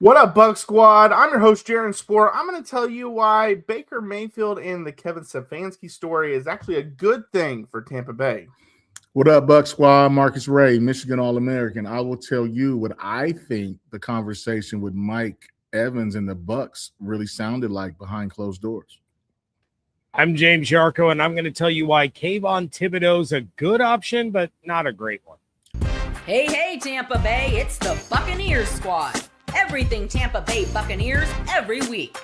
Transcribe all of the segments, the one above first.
What up, Bucs Squad? I'm your host, Jaron Spor. I'm going to tell you why Baker Mayfield and the Kevin Stefanski story is actually a good thing for Tampa Bay. What up, Bucs Squad? Marcus Ray, Michigan All-American. I will tell you what I think the conversation with Mike Evans and the Bucs really sounded like behind closed doors. I'm James Yarcho, and I'm going to tell you why Kayvon Thibodeaux is a good option, but not a great one. Hey, Tampa Bay, it's the Buccaneers squad. Everything Tampa Bay Buccaneers every week.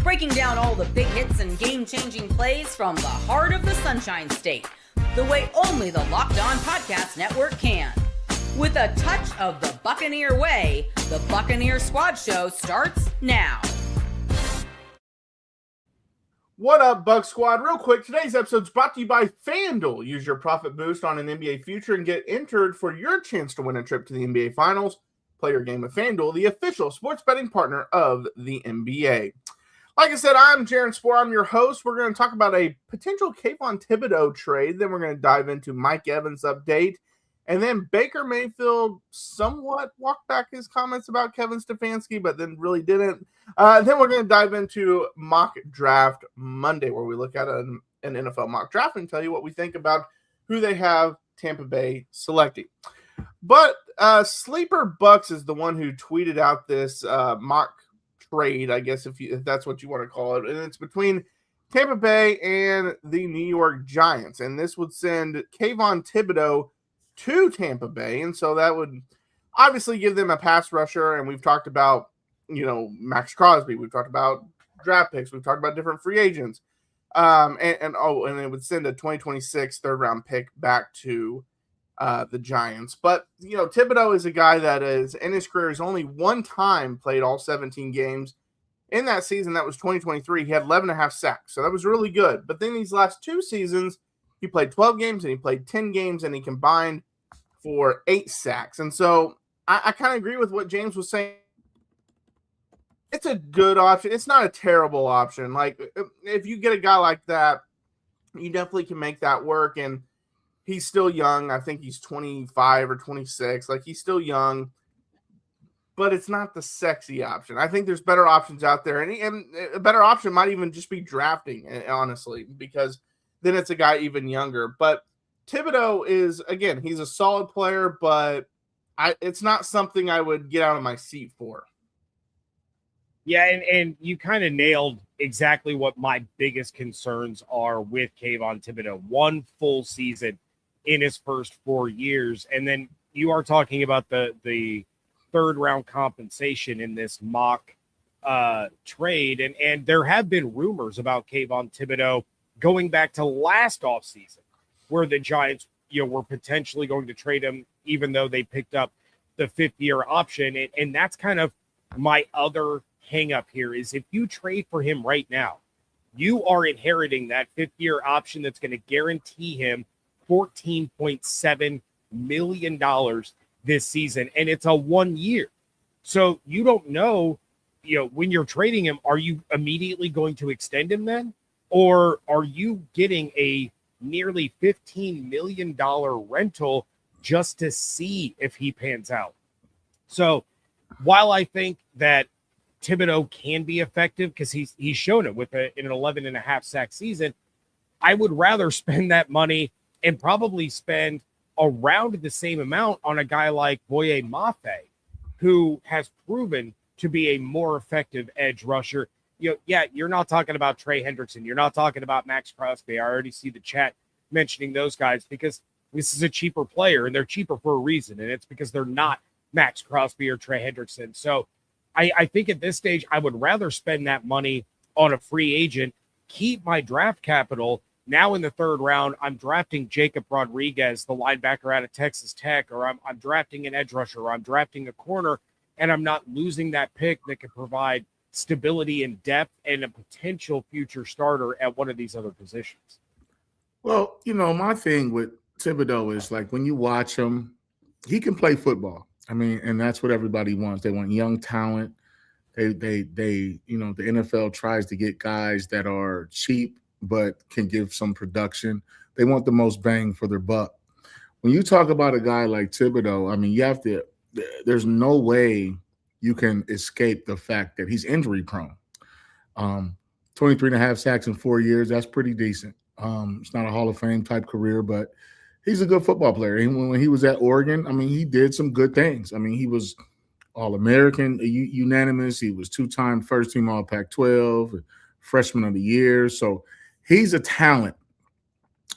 Breaking down all the big hits and game-changing plays from the heart of the Sunshine State, the way only the Locked On Podcast Network can. With a touch of the Buccaneer way, the Buccaneer Squad Show starts now. What up, Bucs Squad? Real quick, today's episode is brought to you by FanDuel. Use your profit boost on an NBA future and get entered for your chance to win a trip to the NBA Finals. Play your game with FanDuel, the official sports betting partner of the NBA. Like I said, I'm Jaron Spor. I'm your host. We're going to talk about a potential Kayvon Thibodeaux trade. Then we're going to dive into Mike Evans' update. And then Baker Mayfield somewhat walked back his comments about Kevin Stefanski, but then really didn't. Then we're going to dive into Mock Draft Monday, where we look at an NFL mock draft and tell you what we think about who they have Tampa Bay selecting. But Sleeper Bucks is the one who tweeted out this mock trade, I guess, if that's what you want to call it. And it's between Tampa Bay and the New York Giants. And this would send Kayvon Thibodeaux to Tampa Bay. And so that would obviously give them a pass rusher. And we've talked about, Max Crosby. We've talked about draft picks. We've talked about different free agents. And it would send a 2026 third-round pick back to the Giants. But, Thibodeaux is a guy that is in his career has only one time played all 17 games. In that season, that was 2023, he had 11.5 sacks. So that was really good. But then these last two seasons, he played 12 games and he played 10 games and he combined for 8 sacks. And so I kind of agree with what James was saying. It's a good option. It's not a terrible option. Like, if you get a guy like that, you definitely can make that work. And he's still young. I think he's 25 or 26. Like, he's still young, but it's not the sexy option. I think there's better options out there. And a better option might even just be drafting, honestly, because then it's a guy even younger. But Thibodeaux is, again, he's a solid player, but it's not something I would get out of my seat for. Yeah, and you kind of nailed exactly what my biggest concerns are with Kayvon Thibodeaux. One full season in his first 4 years. And then you are talking about the third round compensation in this mock trade. And there have been rumors about Kayvon Thibodeaux going back to last offseason, where the Giants, were potentially going to trade him, even though they picked up the 5th-year option. And that's kind of my other hang up here is if you trade for him right now, you are inheriting that 5th-year option that's going to guarantee him $14.7 million this season, and it's a 1 year. So you don't know, when you're trading him, are you immediately going to extend him then? Or are you getting a nearly $15 million rental just to see if he pans out? So while I think that Thibodeaux can be effective because he's shown it with in an 11.5 sack season, I would rather spend that money and probably spend around the same amount on a guy like Boye Mafe, who has proven to be a more effective edge rusher. You're not talking about Trey Hendrickson. You're not talking about Max Crosby. I already see the chat mentioning those guys because this is a cheaper player, and they're cheaper for a reason, and it's because they're not Max Crosby or Trey Hendrickson. So I think at this stage, I would rather spend that money on a free agent, keep my draft capital. Now in the third round, I'm drafting Jacob Rodriguez, the linebacker out of Texas Tech, or I'm drafting an edge rusher, or I'm drafting a corner, and I'm not losing that pick that could provide stability and depth and a potential future starter at one of these other positions. Well, my thing with Thibodeaux is like when you watch him, he can play football. I mean, and that's what everybody wants. They want young talent. The NFL tries to get guys that are cheap but can give some production. They want the most bang for their buck. When you talk about a guy like Thibodeaux, I mean, there's no way you can escape the fact that he's injury prone. 23 and a half sacks in 4 years, that's pretty decent. It's not a Hall of Fame type career, but he's a good football player. And when he was at Oregon, I mean, he did some good things. I mean, he was All-American, unanimous. He was 2-time first-team All-Pac-12, freshman of the year. So he's a talent.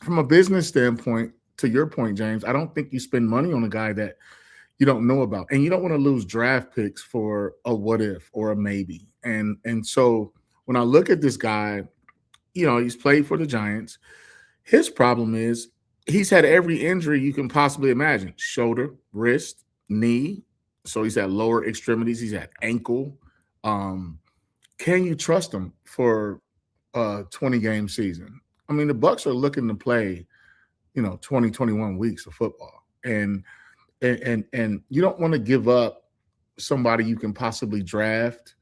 From a business standpoint, to your point, James, I don't think you spend money on a guy that you don't know about. And you don't want to lose draft picks for a what if or a maybe. And so when I look at this guy, he's played for the Giants. His problem is he's had every injury you can possibly imagine: shoulder, wrist, knee. So he's had lower extremities. He's had ankle. Can you trust him for a 20-game season? I mean, the Bucs are looking to play, 20, 21 weeks of football. And you don't want to give up somebody you can possibly draft.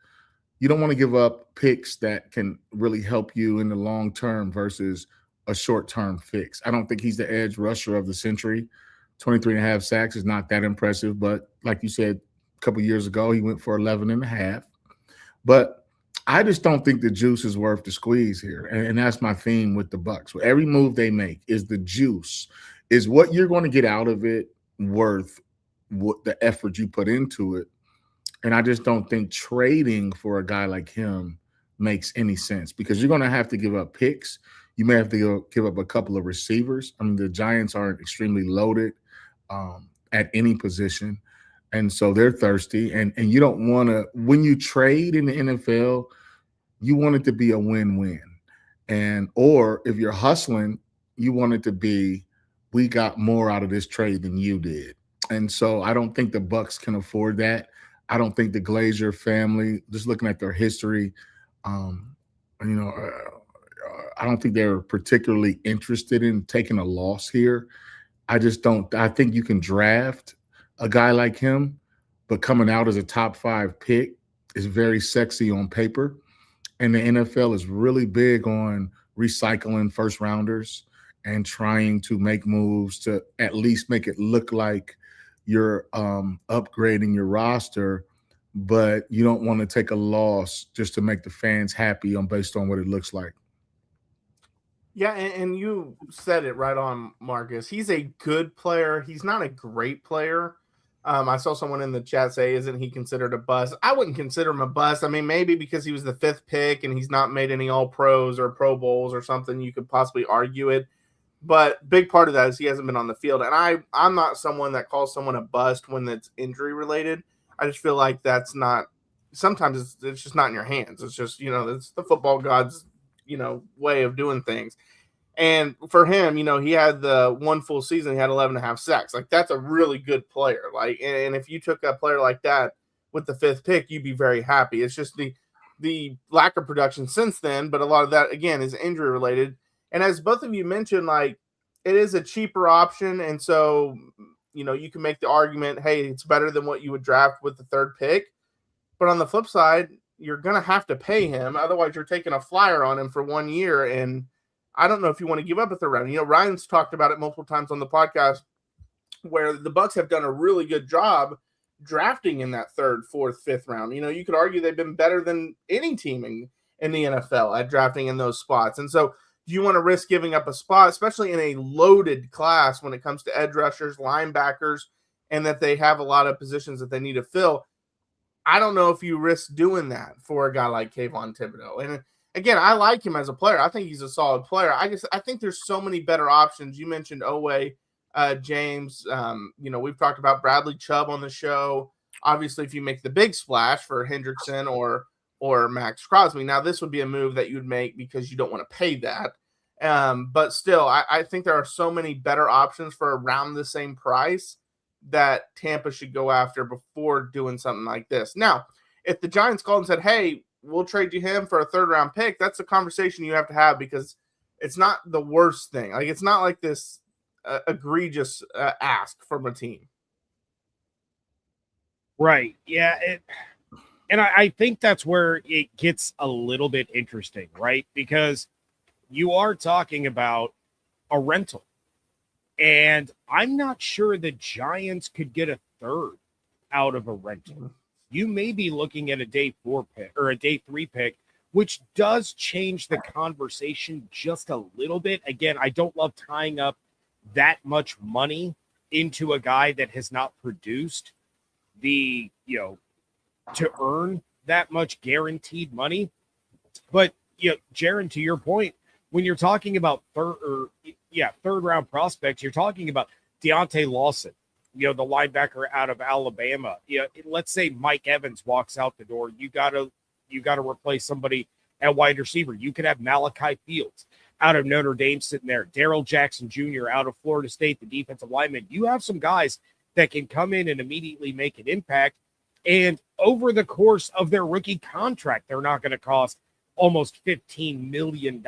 You don't want to give up picks that can really help you in the long term versus a short-term fix. I don't think he's the edge rusher of the century. 23 and a half sacks is not that impressive, but like you said, a couple years ago, he went for 11 and a half. But I just don't think the juice is worth the squeeze here. And that's my theme with the Bucs. So every move they make is the juice. Is what you're going to get out of it worth what the effort you put into it? And I just don't think trading for a guy like him makes any sense, because you're going to have to give up picks. You may have to give up a couple of receivers. I mean, the Giants aren't extremely loaded at any position. And so they're thirsty. And you don't want to – when you trade in the NFL, you want it to be a win-win. Or if you're hustling, you want it to be, we got more out of this trade than you did. And so I don't think the Bucs can afford that. I don't think the Glazer family, just looking at their history, I don't think they're particularly interested in taking a loss here. I think you can draft a guy like him, but coming out as a top 5 pick is very sexy on paper. And the NFL is really big on recycling first rounders and trying to make moves to at least make it look like you're upgrading your roster, but you don't want to take a loss just to make the fans happy based on what it looks like. Yeah, and you said it right on, Marcus. He's a good player. He's not a great player. I saw someone in the chat say, isn't he considered a bust? I wouldn't consider him a bust. I mean, maybe because he was the 5th pick and he's not made any All-Pros or Pro Bowls or something, you could possibly argue it. But big part of that is he hasn't been on the field. And I'm not someone that calls someone a bust when it's injury related. I just feel like that's not – sometimes it's just not in your hands. It's just, it's the football gods, way of doing things. And for him, he had the one full season, he had 11 and a half sacks. Like, that's a really good player. Like, and if you took a player like that with the 5th pick, you'd be very happy. It's just the lack of production since then, but a lot of that, again, is injury related. And as both of you mentioned, like, it is a cheaper option. And so, you can make the argument, hey, it's better than what you would draft with the 3rd pick. But on the flip side, you're going to have to pay him. Otherwise, you're taking a flyer on him for 1 year. And I don't know if you want to give up a 3rd round. Ryan's talked about it multiple times on the podcast where the Bucs have done a really good job drafting in that 3rd, 4th, 5th round. You could argue they've been better than any team in the NFL at drafting in those spots. And so do you want to risk giving up a spot, especially in a loaded class when it comes to edge rushers, linebackers, and that they have a lot of positions that they need to fill? I don't know if you risk doing that for a guy like Kayvon Thibodeaux. And again, I like him as a player. I think he's a solid player. I think there's so many better options. You mentioned Owe, James. We've talked about Bradley Chubb on the show. Obviously, if you make the big splash for Hendrickson or Max Crosby, now this would be a move that you'd make because you don't want to pay that. But still, I think there are so many better options for around the same price that Tampa should go after before doing something like this. Now, if the Giants called and said, hey, we'll trade you him for a 3rd round pick, that's a conversation you have to have, because it's not the worst thing. Like, it's not like this egregious ask from a team. Right. Yeah. And I think that's where it gets a little bit interesting, right? Because you are talking about a rental. And I'm not sure the Giants could get a 3rd out of a rental. you may be looking at a day 4 pick or a day 3 pick, which does change the conversation just a little bit. Again, I don't love tying up that much money into a guy that has not produced to earn that much guaranteed money. But, Jaron, to your point, when you're talking about third round prospects, you're talking about Deontay Lawson, the linebacker out of Alabama. Let's say Mike Evans walks out the door. You gotta replace somebody at wide receiver. You could have Malachi Fields out of Notre Dame sitting there. Darrell Jackson Jr. out of Florida State, the defensive lineman. You have some guys that can come in and immediately make an impact. And over the course of their rookie contract, they're not going to cost almost $15 million.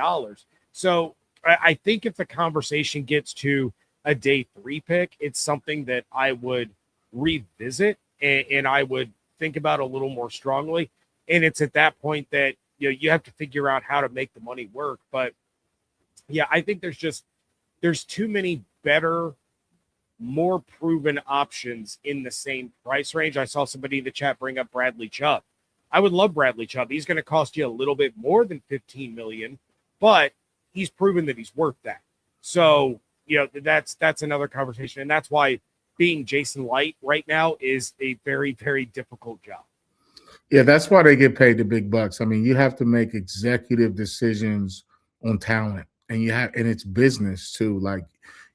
So I think if the conversation gets to a day 3 pick, it's something that I would revisit and I would think about a little more strongly. And it's at that point that you have to figure out how to make the money work. But yeah, I think there's too many better, more proven options in the same price range. I saw somebody in the chat bring up Bradley Chubb. I would love Bradley Chubb. He's going to cost you a little bit more than $15 million, but he's proven that he's worth that. So, that's another conversation. And that's why being Jason Light right now is a very, very difficult job. Yeah, that's why they get paid the big bucks. I mean, you have to make executive decisions on talent, and it's business too. Like,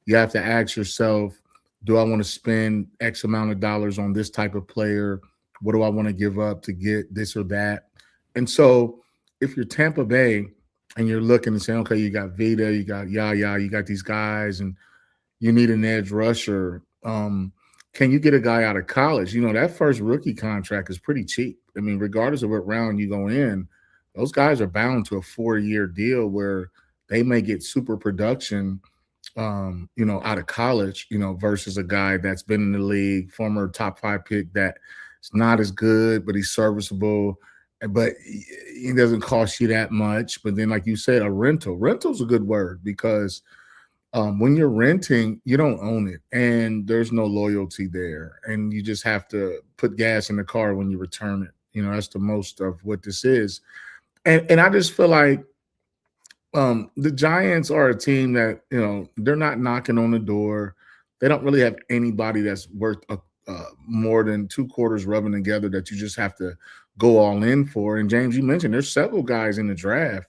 you have to ask yourself, do I want to spend X amount of dollars on this type of player? What do I want to give up to get this or that? And so if you're Tampa Bay and you're looking and saying, okay, you got Vita, you got Yaya, you got these guys, and you need an edge rusher, can you get a guy out of college? That first rookie contract is pretty cheap. I mean, regardless of what round you go in, those guys are bound to a 4-year deal where they may get super production out of college, versus a guy that's been in the league, former top 5 pick that is not as good, but he's serviceable, but he doesn't cost you that much. But then, like you said, a rental's a good word, because when you're renting, you don't own it and there's no loyalty there. And you just have to put gas in the car when you return it. That's the most of what this is. And I just feel like the Giants are a team that, they're not knocking on the door. They don't really have anybody that's worth more than 2 quarters rubbing together that you just have to go all in for. And James, you mentioned there's several guys in the draft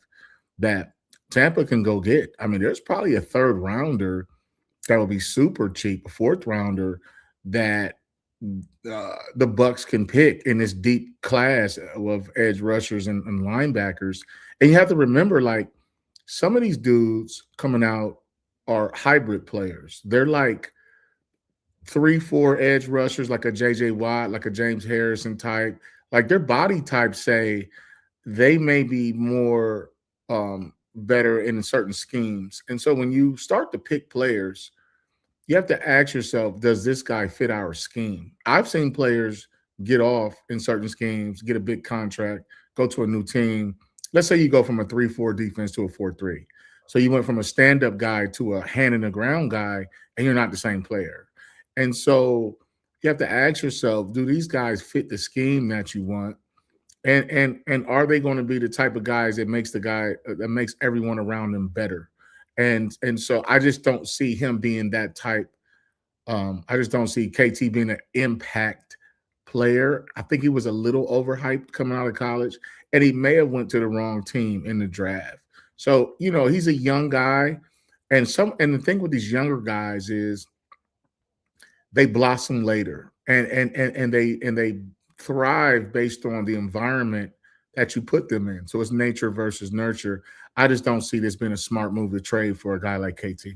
that Tampa can go get. I mean, there's probably a 3rd rounder that will be super cheap, a 4th rounder that the Bucs can pick in this deep class of edge rushers and linebackers. And you have to remember, like, some of these dudes coming out are hybrid players. They're like 3-4 edge rushers, like a J.J. Watt, like a James Harrison type. Like, their body types say they may be more better in certain schemes. And so when you start to pick players, you have to ask yourself, does this guy fit our scheme? I've seen players get off in certain schemes, get a big contract, go to a new team. Let's say you go from a 3-4 defense to a 4-3. So you went from a stand-up guy to a hand-in-the-ground guy, and you're not the same player. And so you have to ask yourself, do these guys fit the scheme that you want? And are they going to be the type of guys that makes everyone around them better? And so I just don't see him being that type. I just don't see KT being an impact player. I think he was a little overhyped coming out of college, and he may have went to the wrong team in the draft. So, he's a young guy, and the thing with these younger guys is they blossom later, and they thrive based on the environment that you put them in. So it's nature versus nurture. I just don't see this being a smart move to trade for a guy like KT.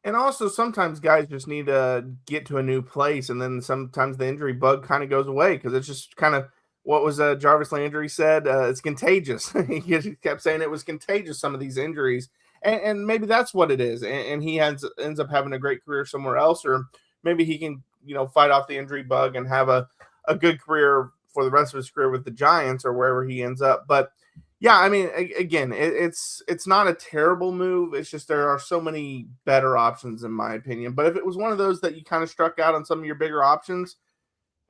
And also, sometimes guys just need to get to a new place, and then sometimes the injury bug kind of goes away, because it's just kind of what was Jarvis Landry said. It's contagious. He kept saying it was contagious, some of these injuries, and maybe that's what it is. And he ends up having a great career somewhere else, or maybe he can fight off the injury bug and have a good career for the rest of his career with the Giants or wherever he ends up. But yeah, I mean, again, it's not a terrible move. It's just there are so many better options, in my opinion. But if it was one of those that you kind of struck out on some of your bigger options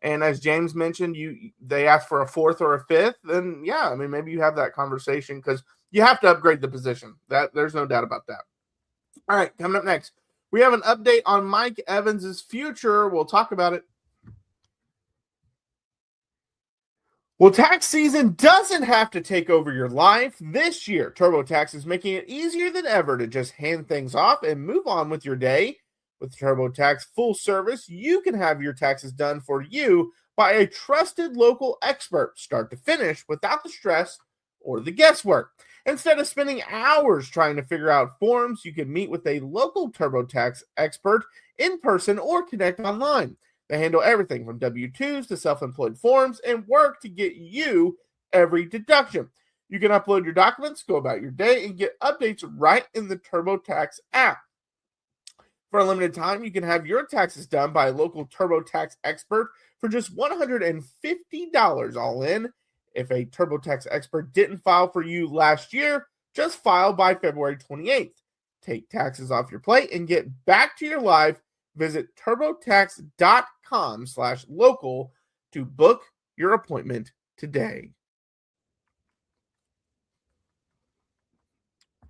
And as James mentioned, they asked for a fourth or a fifth, then yeah, I mean, maybe you have that conversation because you have to upgrade the position. There's no doubt about that. All right, coming up next, we have an update on Mike Evans' future. We'll talk about it. Well, tax season doesn't have to take over your life. This year, TurboTax is making it easier than ever to just hand things off and move on with your day. With TurboTax full service, you can have your taxes done for you by a trusted local expert, start to finish, without the stress or the guesswork. Instead of spending hours trying to figure out forms, you can meet with a local TurboTax expert in person or connect online. They handle everything from W-2s to self-employed forms and work to get you every deduction. You can upload your documents, go about your day, and get updates right in the TurboTax app. For a limited time, you can have your taxes done by a local TurboTax expert for just $150 all in. If a TurboTax expert didn't file for you last year, just file by February 28th. Take taxes off your plate and get back to your life. Visit turbotax.com/local to book your appointment today.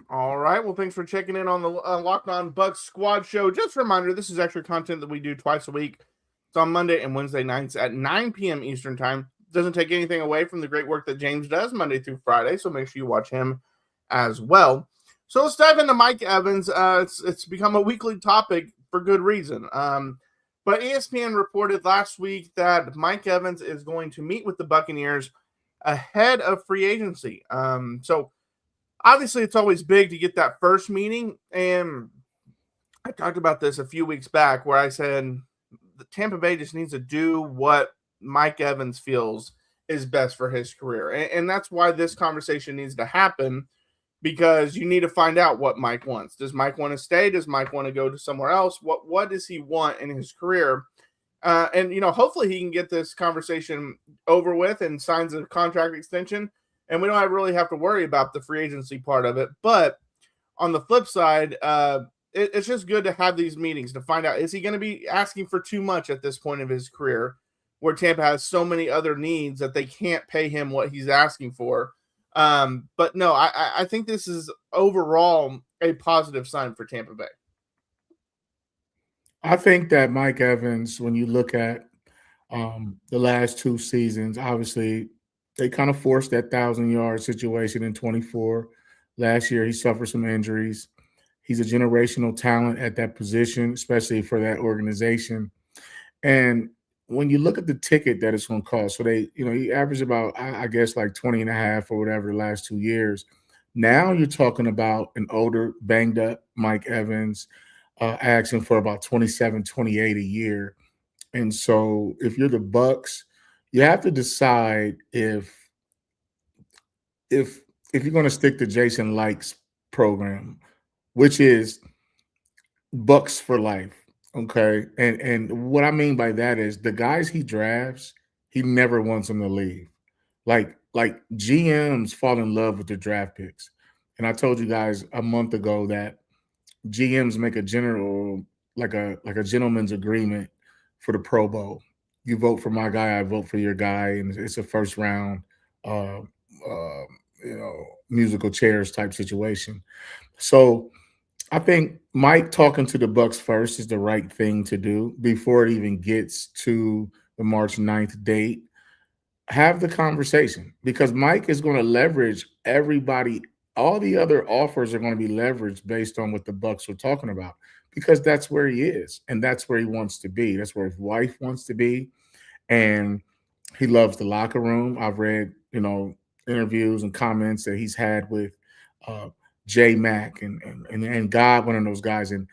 All right. Well, thanks for checking in on the Locked On Bucs Squad Show. Just a reminder, this is extra content that we do twice a week. It's on Monday and Wednesday nights at 9 p.m. Eastern Time. Doesn't take anything away from the great work that James does Monday through Friday, so make sure you watch him as well. So let's dive into Mike Evans. It's become a weekly topic for good reason. But ESPN reported last week that Mike Evans is going to meet with the Buccaneers ahead of free agency. So obviously it's always big to get that first meeting. And I talked about this a few weeks back where I said the Tampa Bay just needs to do what Mike Evans feels is best for his career. And that's why this conversation needs to happen, because you need to find out what Mike wants. Does Mike want to stay? Does Mike want to go to somewhere else? What does he want in his career? And, hopefully he can get this conversation over with and signs a contract extension, and we don't really have to worry about the free agency part of it. But on the flip side, it's just good to have these meetings to find out, is he going to be asking for too much at this point of his career, where Tampa has so many other needs that they can't pay him what he's asking for. But no, I think this is overall a positive sign for Tampa Bay. I think that Mike Evans, when you look at the last two seasons, obviously they kind of forced that 1,000-yard situation in 24. Last year, he suffered some injuries. He's a generational talent at that position, especially for that organization. And when you look at the ticket that it's going to cost, so he averaged about, I guess, like 20 and a half or whatever the last 2 years. Now you're talking about an older, banged up Mike Evans asking for about 27, 28 a year. And so if you're the Bucs, you have to decide if you're going to stick to Jason Licht's program, which is Bucs for life. Okay. And what I mean by that is the guys he drafts, he never wants them to leave. Like GMs fall in love with their draft picks. And I told you guys a month ago that GMs make a gentleman's agreement for the Pro Bowl. You vote for my guy, I vote for your guy, and it's a first round musical chairs type situation. So I think Mike talking to the Bucs first is the right thing to do before it even gets to the March 9th date. Have the conversation, because Mike is going to leverage everybody. All the other offers are going to be leveraged based on what the Bucs are talking about, because that's where he is and that's where he wants to be. That's where his wife wants to be. And he loves the locker room. I've read, interviews and comments that he's had with J Mac and God, one of those guys. And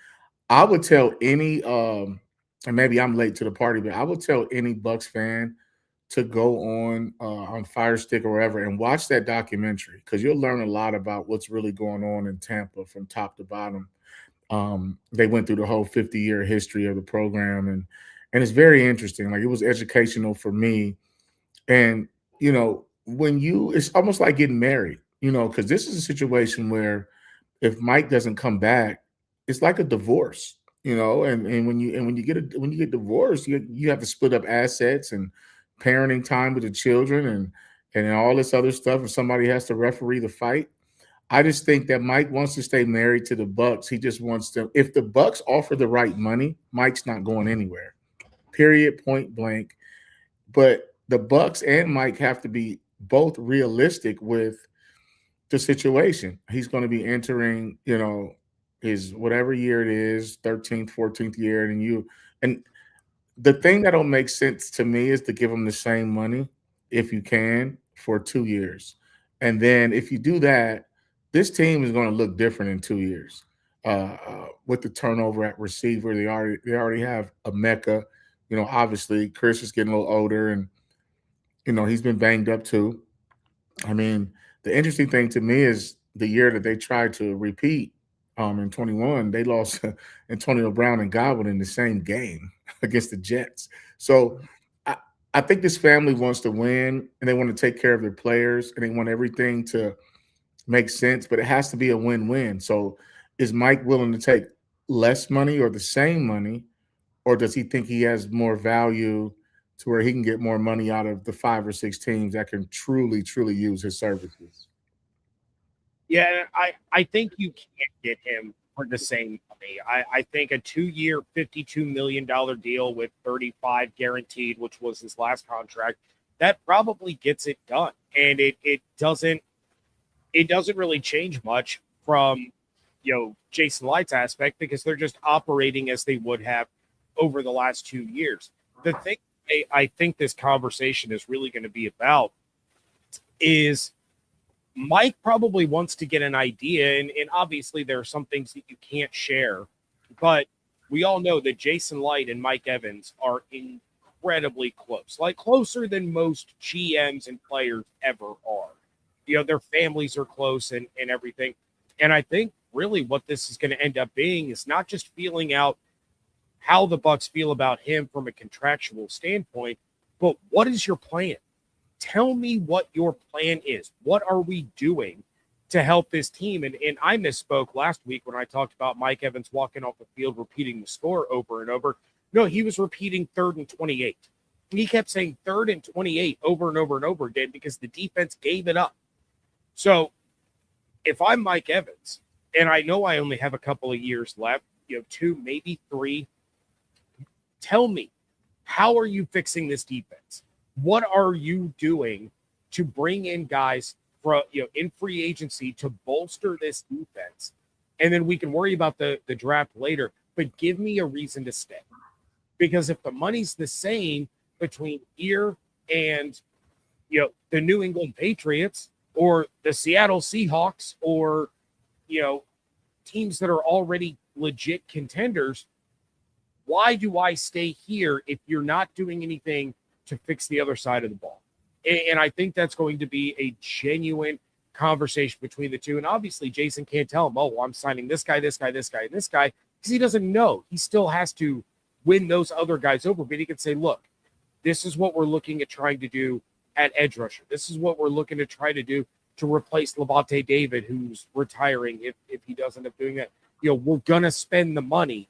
I would tell any, and maybe I'm late to the party, but I would tell any Bucs fan to go on Fire Stick or wherever and watch that documentary, because you'll learn a lot about what's really going on in Tampa from top to bottom. They went through the whole 50-year history of the program, and it's very interesting. Like, it was educational for me. And, it's almost like getting married, because this is a situation where if Mike doesn't come back, it's like a divorce. And when you get divorced, you have to split up assets and parenting time with the children and all this other stuff, and somebody has to referee the fight. I just think that Mike wants to stay married to the Bucs. He just wants to. If the Bucs offer the right money, Mike's not going anywhere. Period. Point blank. But the Bucs and Mike have to be both realistic with the situation. He's going to be entering, his whatever year it is, 13th, 14th year, and the thing that don't make sense to me is to give him the same money if you can for 2 years. And then if you do that, this team is going to look different in 2 years. With the turnover at receiver, they already have a Mecca. Obviously Chris is getting a little older, and he's been banged up too. I mean, the interesting thing to me is the year that they tried to repeat in 21, they lost Antonio Brown and Godwin in the same game against the Jets. So I think this family wants to win, and they want to take care of their players, and they want everything to make sense, but it has to be a win-win. So is Mike willing to take less money or the same money, or does he think he has more value to where he can get more money out of the 5 or 6 teams that can truly, truly use his services? Yeah, I think you can't get him for the same money. I think a 2-year, $52 million deal with 35 guaranteed, which was his last contract, that probably gets it done. And it doesn't really change much from, Jason Light's aspect, because they're just operating as they would have over the last 2 years. The thing I think this conversation is really going to be about is Mike probably wants to get an idea, and obviously there are some things that you can't share, but we all know that Jason Light and Mike Evans are incredibly close, like closer than most GMs and players ever are. Their families are close and everything. And I think really what this is going to end up being is not just feeling out how the Bucs feel about him from a contractual standpoint, but what is your plan? Tell me what your plan is. What are we doing to help this team? And I misspoke last week when I talked about Mike Evans walking off the field, repeating the score over and over. No, he was repeating 3rd and 28. He kept saying 3rd and 28 over and over and over again because the defense gave it up. So if I'm Mike Evans, and I know I only have a couple of years left, 2, maybe 3, tell me, how are you fixing this defense? What are you doing to bring in guys from, in free agency to bolster this defense? And then we can worry about the draft later, but give me a reason to stay. Because if the money's the same between here and, the New England Patriots or the Seattle Seahawks or, teams that are already legit contenders, why do I stay here if you're not doing anything to fix the other side of the ball? And I think that's going to be a genuine conversation between the two. And obviously Jason can't tell him, well, I'm signing this guy, this guy, this guy, and this guy, because he doesn't know. He still has to win those other guys over. But he can say, look, this is what we're looking at trying to do at edge rusher. This is what we're looking to try to do to replace Levante David, who's retiring if he does end up doing that. We're going to spend the money,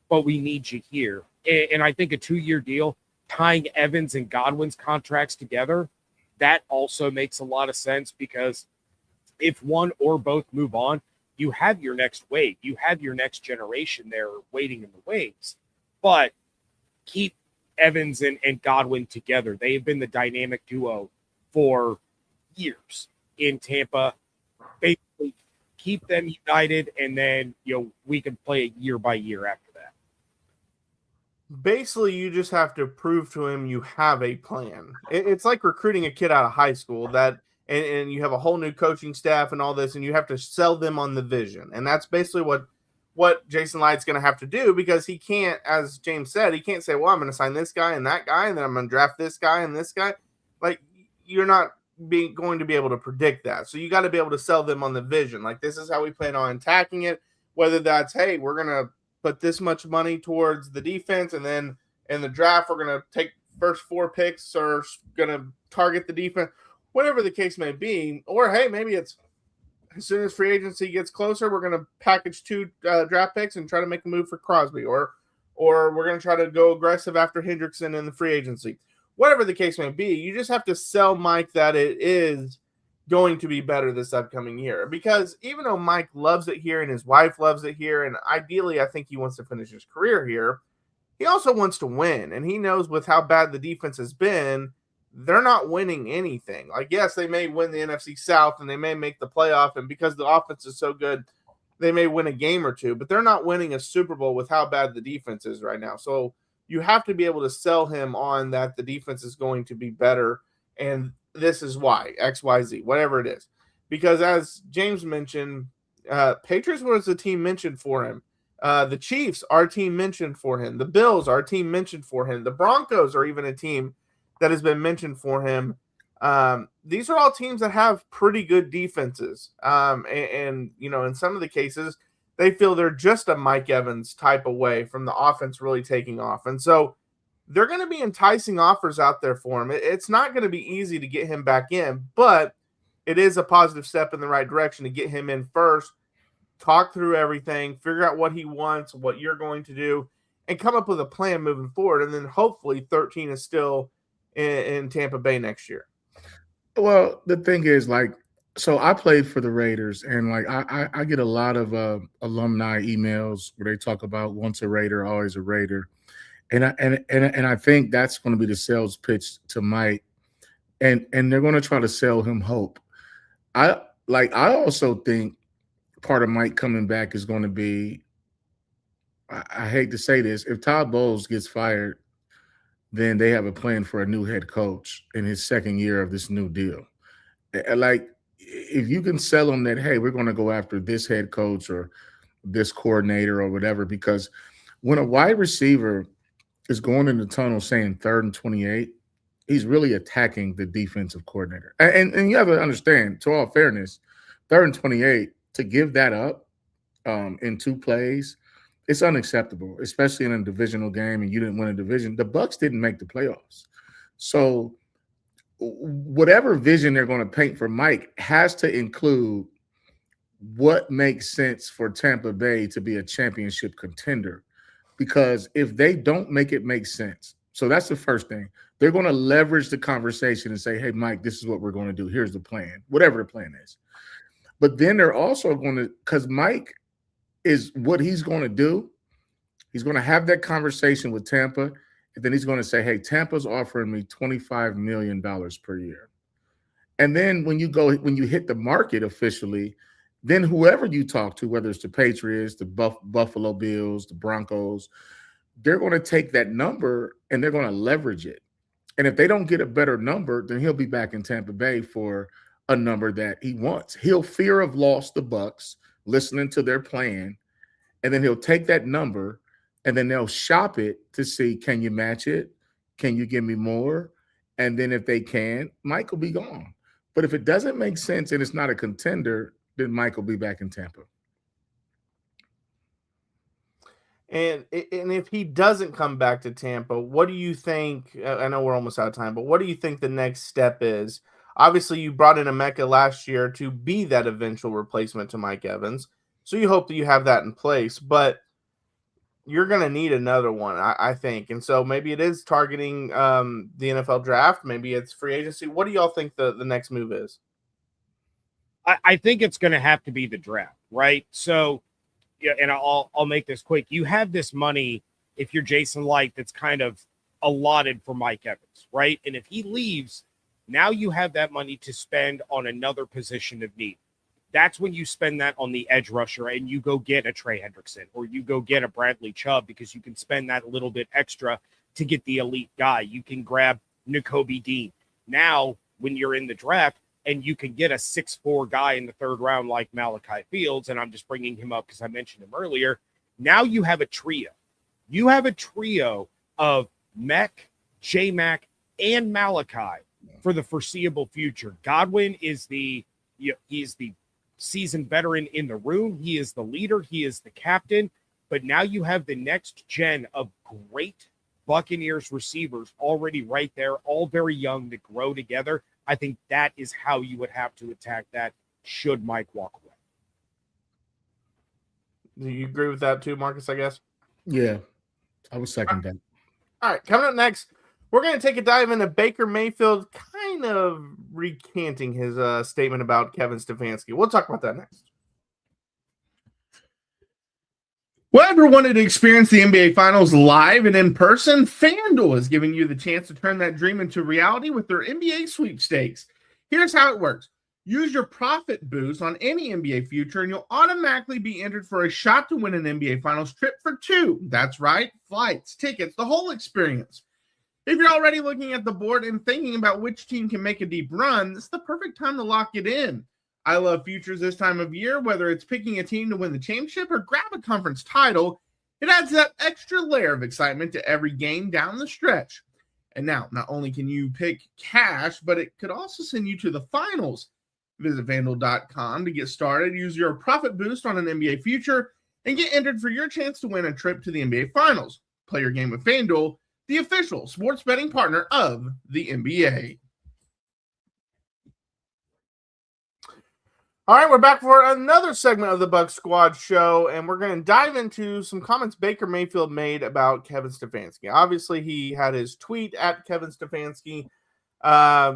but we need you here. And I think a 2-year deal, tying Evans and Godwin's contracts together, that also makes a lot of sense, because if one or both move on, you have your next wave. You have your next generation there waiting in the wings. But keep Evans and Godwin together. They have been the dynamic duo for years in Tampa. Basically, keep them united, and then we can play year by year after that. Basically, you just have to prove to him you have a plan. It's like recruiting a kid out of high school and you have a whole new coaching staff and all this, and you have to sell them on the vision. And that's basically what Jason Light's going to have to do, because he can't, as James said, he can't say, well, I'm going to sign this guy and that guy, and then I'm going to draft this guy and this guy. Like, you're not going to be able to predict that. So you got to be able to sell them on the vision. Like, this is how we plan on attacking it, whether that's, hey, we're going to put this much money towards the defense, and then in the draft, we're going to take first 4 picks or going to target the defense, whatever the case may be. Or, hey, maybe it's, as soon as free agency gets closer, we're going to package 2 draft picks and try to make a move for Crosby, or we're going to try to go aggressive after Hendrickson in the free agency. Whatever the case may be, you just have to sell Mike that it is going to be better this upcoming year. Because even though Mike loves it here and his wife loves it here, and ideally I think he wants to finish his career here, he also wants to win. And he knows with how bad the defense has been, they're not winning anything. Like, yes, they may win the NFC South and they may make the playoff, and because the offense is so good, they may win a game or two, but they're not winning a Super Bowl with how bad the defense is right now. So you have to be able to sell him on that the defense is going to be better, and this is why, X, Y, Z, whatever it is. Because as James mentioned, Patriots was a team mentioned for him. The Chiefs, our team mentioned for him. The Bills, our team mentioned for him. The Broncos are even a team that has been mentioned for him. These are all teams that have pretty good defenses. And, you know, in some of the cases, they feel they're just a Mike Evans type away from the offense really taking off. And so they're going to be enticing offers out there for him. It's not going to be easy to get him back in, but it is a positive step in the right direction to get him in first, talk through everything, figure out what he wants, what you're going to do, and come up with a plan moving forward. And then hopefully 13 is still in Tampa Bay next year. Well, the thing is, like, so I played for the Raiders, and like I get a lot of alumni emails where they talk about once a Raider, always a Raider, and I think that's going to be the sales pitch to Mike, and they're going to try to sell him hope. I also think part of Mike coming back is going to be, I hate to say this, if Todd Bowles gets fired, then they have a plan for a new head coach in his second year of this new deal. Like, if you can sell them that, hey, we're going to go after this head coach or this coordinator or whatever, because when a wide receiver is going in the tunnel saying 3rd and 28, he's really attacking the defensive coordinator. And you have to understand, to all fairness, 3rd and 28, to give that up in 2 plays, it's unacceptable, especially in a divisional game and you didn't win a division. The Bucs didn't make the playoffs. So whatever vision they're going to paint for Mike has to include what makes sense for Tampa Bay to be a championship contender. Because if they don't make it make sense, so that's the first thing. They're going to leverage the conversation and say, hey, Mike, this is what we're going to do. Here's the plan, whatever the plan is. But then they're also going to, because Mike is what he's going to do, he's going to have that conversation with Tampa, and then he's going to say, hey, Tampa's offering me $25 million per year. And then when you hit the market officially, then whoever you talk to, whether it's the Patriots, the Buffalo Bills, the Broncos, they're going to take that number and they're going to leverage it. And if they don't get a better number, then he'll be back in Tampa Bay for a number that he wants. He'll fear of lost the Bucs, listening to their plan, and then he'll take that number and then they'll shop it to see, can you match it? Can you give me more? And then if they can, Mike will be gone. But if it doesn't make sense and it's not a contender, then Mike will be back in Tampa. And if he doesn't come back to Tampa, what do you think? I know we're almost out of time, but what do you think the next step is? Obviously, you brought in Emeka last year to be that eventual replacement to Mike Evans. So you hope that you have that in place, but you're going to need another one, I think. And so maybe it is targeting the NFL draft. Maybe it's free agency. What do y'all think the next move is? I think it's going to have to be the draft, right? So, yeah, and I'll make this quick. You have this money, if you're Jason Light, that's kind of allotted for Mike Evans, right? And if he leaves, now you have that money to spend on another position of need. That's when you spend that on the edge rusher and you go get a Trey Hendrickson or you go get a Bradley Chubb, because you can spend that little bit extra to get the elite guy. You can grab Nakobe Dean. Now, when you're in the draft, and you can get a 6'4" guy in the 3rd round like Malachi Fields, and I'm just bringing him up because I mentioned him earlier. Now you have a trio. You have a trio of Mech, J-Mac, and Malachi for the foreseeable future. Godwin is he's the seasoned veteran in the room. He is the leader. He is the captain. But now you have the next gen of great Buccaneers receivers already right there, all very young to grow together. I think that is how you would have to attack that should Mike walk away. Do you agree with that too, Marcus, I guess? Yeah, I would second that. All right, coming up next, we're going to take a dive into Baker Mayfield kind of recanting his statement about Kevin Stefanski. We'll talk about that next. Well, ever wanted to experience the NBA Finals live and in person? FanDuel is giving you the chance to turn that dream into reality with their NBA sweepstakes. Here's how it works. Use your profit boost on any NBA future, and you'll automatically be entered for a shot to win an NBA Finals trip for 2. That's right, flights, tickets, the whole experience. If you're already looking at the board and thinking about which team can make a deep run, this is the perfect time to lock it in. I love futures this time of year, whether it's picking a team to win the championship or grab a conference title. It adds that extra layer of excitement to every game down the stretch. And now, not only can you pick cash, but it could also send you to the finals. Visit FanDuel.com to get started. Use your profit boost on an NBA future and get entered for your chance to win a trip to the NBA Finals. Play your game with FanDuel, the official sports betting partner of the NBA. All right, we're back for another segment of the Bucs Squad show, and we're going to dive into some comments Baker Mayfield made about Kevin Stefanski. Obviously, he had his tweet at Kevin Stefanski,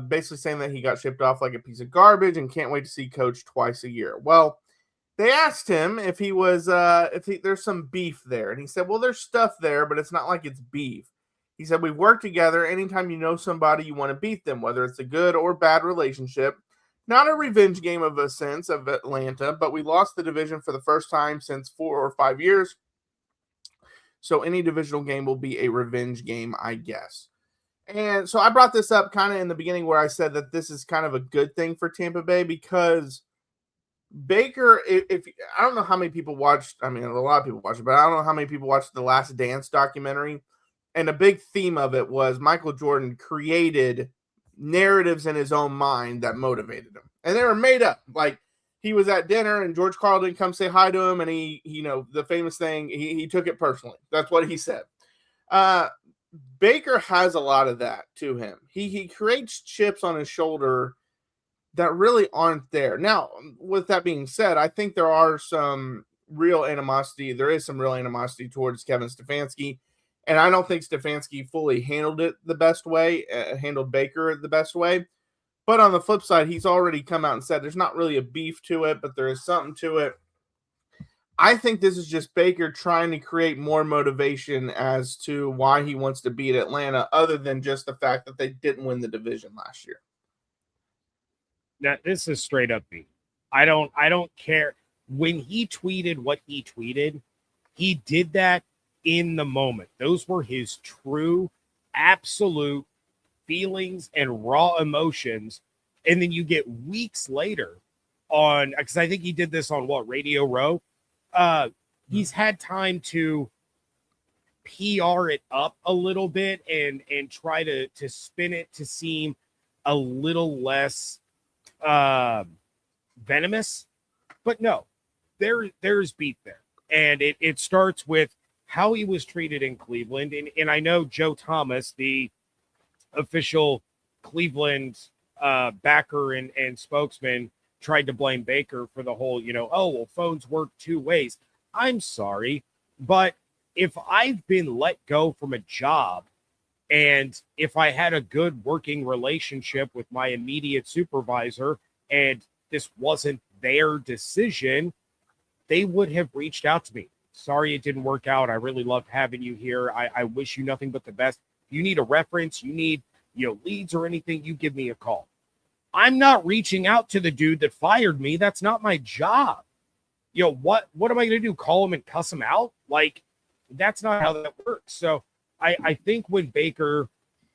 basically saying that he got shipped off like a piece of garbage and can't wait to see coach twice a year. Well, they asked him if he was, there's some beef there, and he said, well, there's stuff there, but it's not like it's beef. He said, we've worked together. Anytime you know somebody, you want to beat them, whether it's a good or bad relationship. Not a revenge game of a sense of Atlanta, but we lost the division for the first time since 4 or 5 years. So any divisional game will be a revenge game, I guess. And so I brought this up kind of in the beginning where I said that this is kind of a good thing for Tampa Bay because Baker, if I don't know how many people watched, I mean, a lot of people watched it, but I don't know how many people watched the Last Dance documentary. And a big theme of it was Michael Jordan created narratives in his own mind that motivated him. And they were made up. Like he was at dinner and George Karl didn't come say hi to him. And he you know, the famous thing, he took it personally. That's what he said. Baker has a lot of that to him. He creates chips on his shoulder that really aren't there. Now, with that being said, I think there are some real animosity. There is some real animosity towards Kevin Stefanski. And I don't think Stefanski fully handled it the best way, handled Baker the best way. But on the flip side, he's already come out and said there's not really a beef to it, but there is something to it. I think this is just Baker trying to create more motivation as to why he wants to beat Atlanta, other than just the fact that they didn't win the division last year. Now, this is straight up beef. I don't care. When he tweeted what he tweeted, he did that in the moment. Those were his true, absolute feelings and raw emotions. And then you get weeks later on, because I think he did this on Radio Row. He's had time to PR it up a little bit and try to spin it to seem a little less venomous. But no, there's beef there. And it starts with how he was treated in Cleveland. And I know Joe Thomas, the official Cleveland backer and spokesman, tried to blame Baker for the whole, phones work 2 ways. I'm sorry, but if I've been let go from a job and if I had a good working relationship with my immediate supervisor and this wasn't their decision, they would have reached out to me. Sorry it didn't work out. I really loved having you here. I wish you nothing but the best. If you need a reference, you need leads or anything, you give me a call. I'm not reaching out to the dude that fired me. That's not my job. What am I going to do? Call him and cuss him out? Like, that's not how that works. So I think when Baker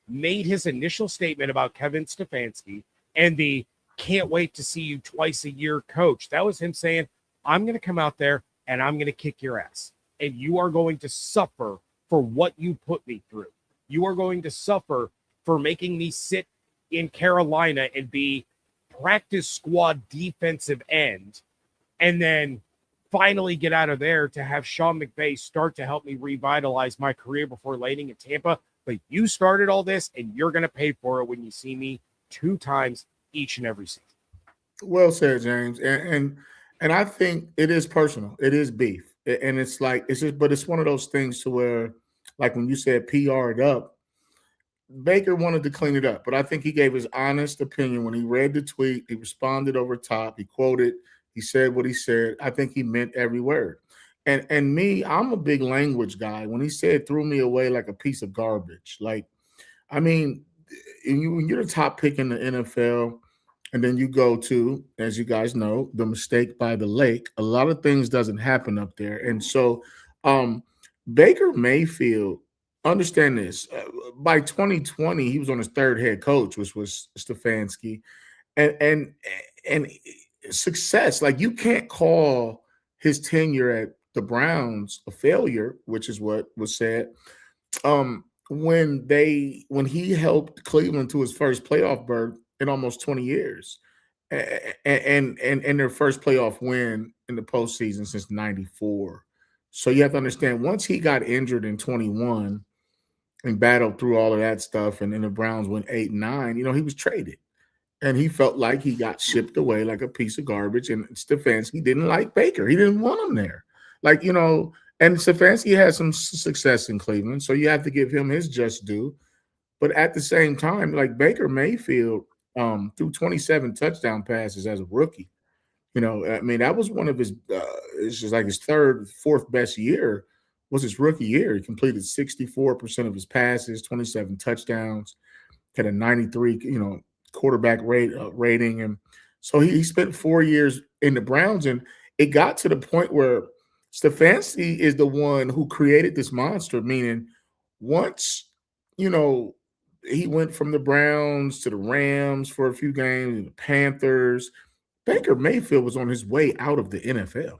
made his initial statement about Kevin Stefanski and the can't wait to see you twice a year coach, that was him saying, I'm going to come out there and I'm going to kick your ass. And you are going to suffer for what you put me through. You are going to suffer for making me sit in Carolina and be practice squad defensive end. And then finally get out of there to have Sean McVay start to help me revitalize my career before landing at Tampa. But you started all this and you're going to pay for it when you see me 2 times each and every season. Well said, James. And I think it is personal. It is beef. And it's like but it's one of those things to where, like when you said PR'd up, Baker wanted to clean it up, but I think he gave his honest opinion when he read the tweet. He responded over top. He quoted. He said what he said. I think he meant every word. And me, I'm a big language guy. When he said threw me away like a piece of garbage, like, I mean, when you're the top pick in the NFL, and then you go to, as you guys know, the mistake by the lake, a lot of things doesn't happen up there. And so Baker Mayfield, understand this, by 2020, he was on his third head coach, which was Stefanski. And success, like, you can't call his tenure at the Browns a failure, which is what was said. When he helped Cleveland to his first playoff berth in almost 20 years, and their first playoff win in the postseason since '94. So you have to understand, once he got injured in 21 and battled through all of that stuff, and then the Browns went 8-9, he was traded. And he felt like he got shipped away like a piece of garbage. And Stefanski didn't like Baker. He didn't want him there. And Stefanski had some success in Cleveland, so you have to give him his just due. But at the same time, like, Baker Mayfield threw 27 touchdown passes as a rookie. I mean, that was one of his it's just like his fourth best year was his rookie year. He completed 64% of his passes, 27 touchdowns, had a 93, quarterback rating. And so he spent 4 years in the Browns, and it got to the point where Stefanski is the one who created this monster, meaning once, he went from the Browns to the Rams for a few games, and the Panthers, Baker Mayfield was on his way out of the NFL.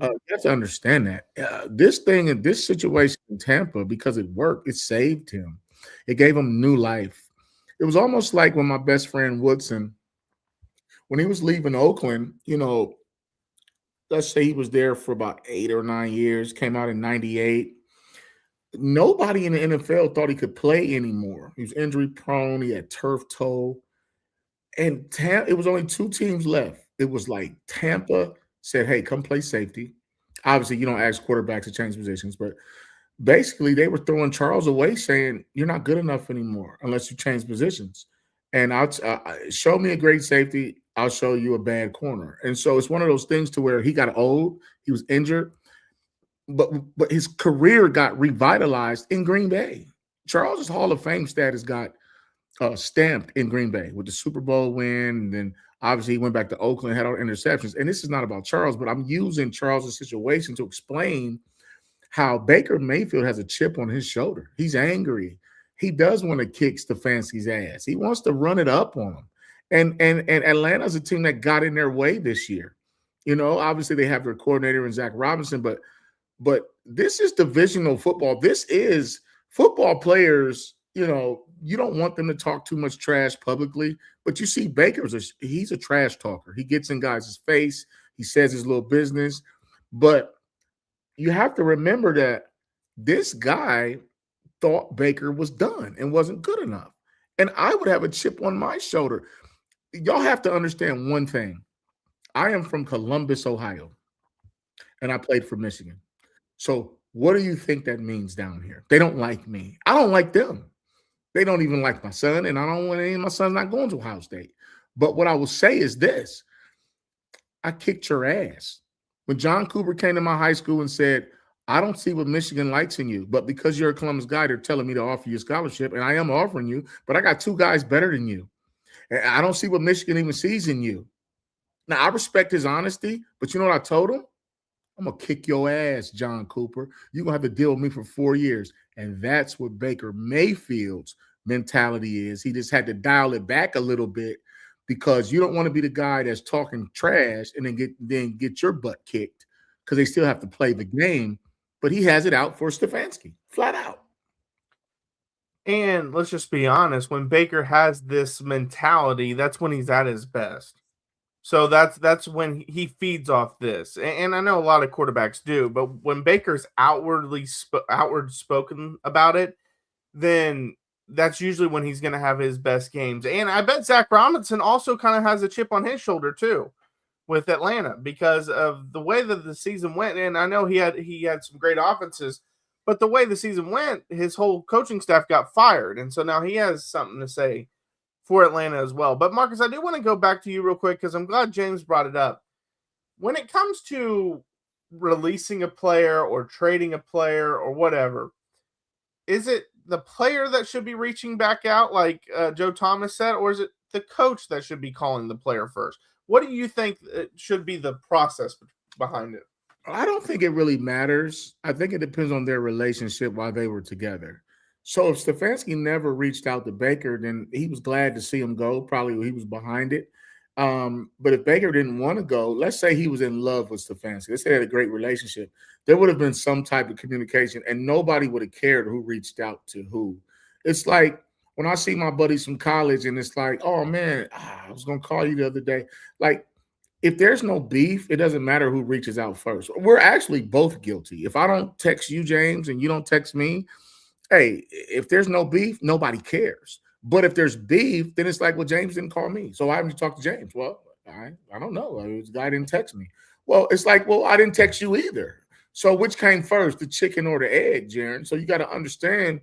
You have to understand that. This situation in Tampa, because it worked, it saved him. It gave him new life. It was almost like when my best friend Woodson, when he was leaving Oakland, let's say he was there for about 8 or 9 years, came out in '98. Nobody in the NFL thought he could play anymore. He was injury prone. He had turf toe. And it was only 2 teams left. It was like Tampa said, hey, come play safety. Obviously, you don't ask quarterbacks to change positions, but basically they were throwing Charles away saying, you're not good enough anymore unless you change positions. And show me a great safety, I'll show you a bad corner. And so it's one of those things to where he got old, he was injured, but his career got revitalized in Green Bay. Charles' Hall of Fame status got stamped in Green Bay with the Super Bowl win. And then obviously he went back to Oakland, had all interceptions. And this is not about Charles, but I'm using Charles' situation to explain how Baker Mayfield has a chip on his shoulder. He's angry. He does want to kick Stefanski's ass. He wants to run it up on him. And Atlanta's a team that got in their way this year. Obviously they have their coordinator in Zach Robinson, but this is divisional football. This is football players, you don't want them to talk too much trash publicly, but you see he's a trash talker. He gets in guys' face. He says his little business, but you have to remember that this guy thought Baker was done and wasn't good enough. And I would have a chip on my shoulder. Y'all have to understand one thing. I am from Columbus, Ohio, and I played for Michigan. So what do you think that means down here? They don't like me. I don't like them. They don't even like my son, and I don't want any of my sons not going to Ohio State. But what I will say is this. I kicked your ass. When John Cooper came to my high school and said, I don't see what Michigan likes in you, but because you're a Columbus guy, they're telling me to offer you a scholarship, and I am offering you, but I got 2 guys better than you. And I don't see what Michigan even sees in you. Now, I respect his honesty, but you know what I told him? I'm going to kick your ass, John Cooper. You're going to have to deal with me for 4 years. And that's what Baker Mayfield's mentality is. He just had to dial it back a little bit because you don't want to be the guy that's talking trash and then get your butt kicked because they still have to play the game. But he has it out for Stefanski, flat out. And let's just be honest, when Baker has this mentality, that's when he's at his best. So that's when he feeds off this. And I know a lot of quarterbacks do, but when Baker's outward spoken about it, then that's usually when he's going to have his best games. And I bet Zach Robinson also kind of has a chip on his shoulder too. with Atlanta because of the way that the season went. And I know he had some great offenses, but the way the season went, his whole coaching staff got fired. And so now he has something to say for Atlanta as well. But Marcus, I do want to go back to you real quick because I'm glad James brought it up. When it comes to releasing a player or trading a player or whatever, is it the player that should be reaching back out like Joe Thomas said, or is it the coach that should be calling the player first? What do you think should be the process behind it? I don't think it really matters. I think it depends on their relationship while they were together. So if Stefanski never reached out to Baker, then he was glad to see him go. Probably he was behind it. But if Baker didn't want to go, let's say he was in love with Stefanski. Let's say they had a great relationship. There would have been some type of communication, and nobody would have cared who reached out to who. It's like when I see my buddies from college, and it's like, oh, man, I was going to call you the other day. Like, if there's no beef, it doesn't matter who reaches out first. We're actually both guilty. If I don't text you, James, and you don't text me, hey, if there's no beef, nobody cares. But if there's beef, then it's like, well, James didn't call me. So why haven't you talked to James? Well, I don't know. The guy didn't text me. Well, it's like, well, I didn't text you either. So which came first, the chicken or the egg, Jaron? So you got to understand,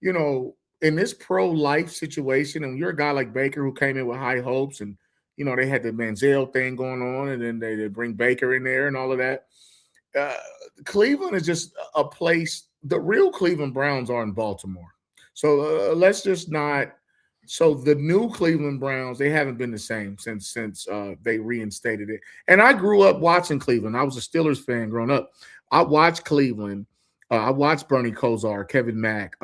in this pro-life situation, and you're a guy like Baker who came in with high hopes and, they had the Manziel thing going on, and then they bring Baker in there and all of that. Cleveland is just a place. The real Cleveland Browns are in Baltimore. So let's just not. So the new Cleveland Browns, they haven't been the same since they reinstated it. And I grew up watching Cleveland. I was a Steelers fan growing up. I watched Cleveland. I watched Bernie Kosar, Kevin Mack,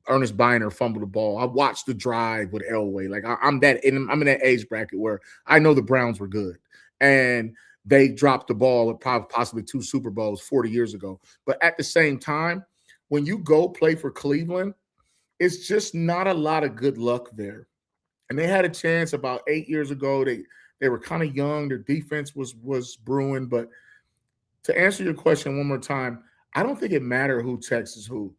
Ernest Biner fumble the ball. I watched the drive with Elway. Like I'm in that age bracket where I know the Browns were good, and they dropped the ball with possibly 2 Super Bowls 40 years ago. But at the same time, when you go play for Cleveland, it's just not a lot of good luck there. And they had a chance about 8 years ago. They were kind of young. Their defense was brewing. But to answer your question one more time, I don't think it matters who texts who.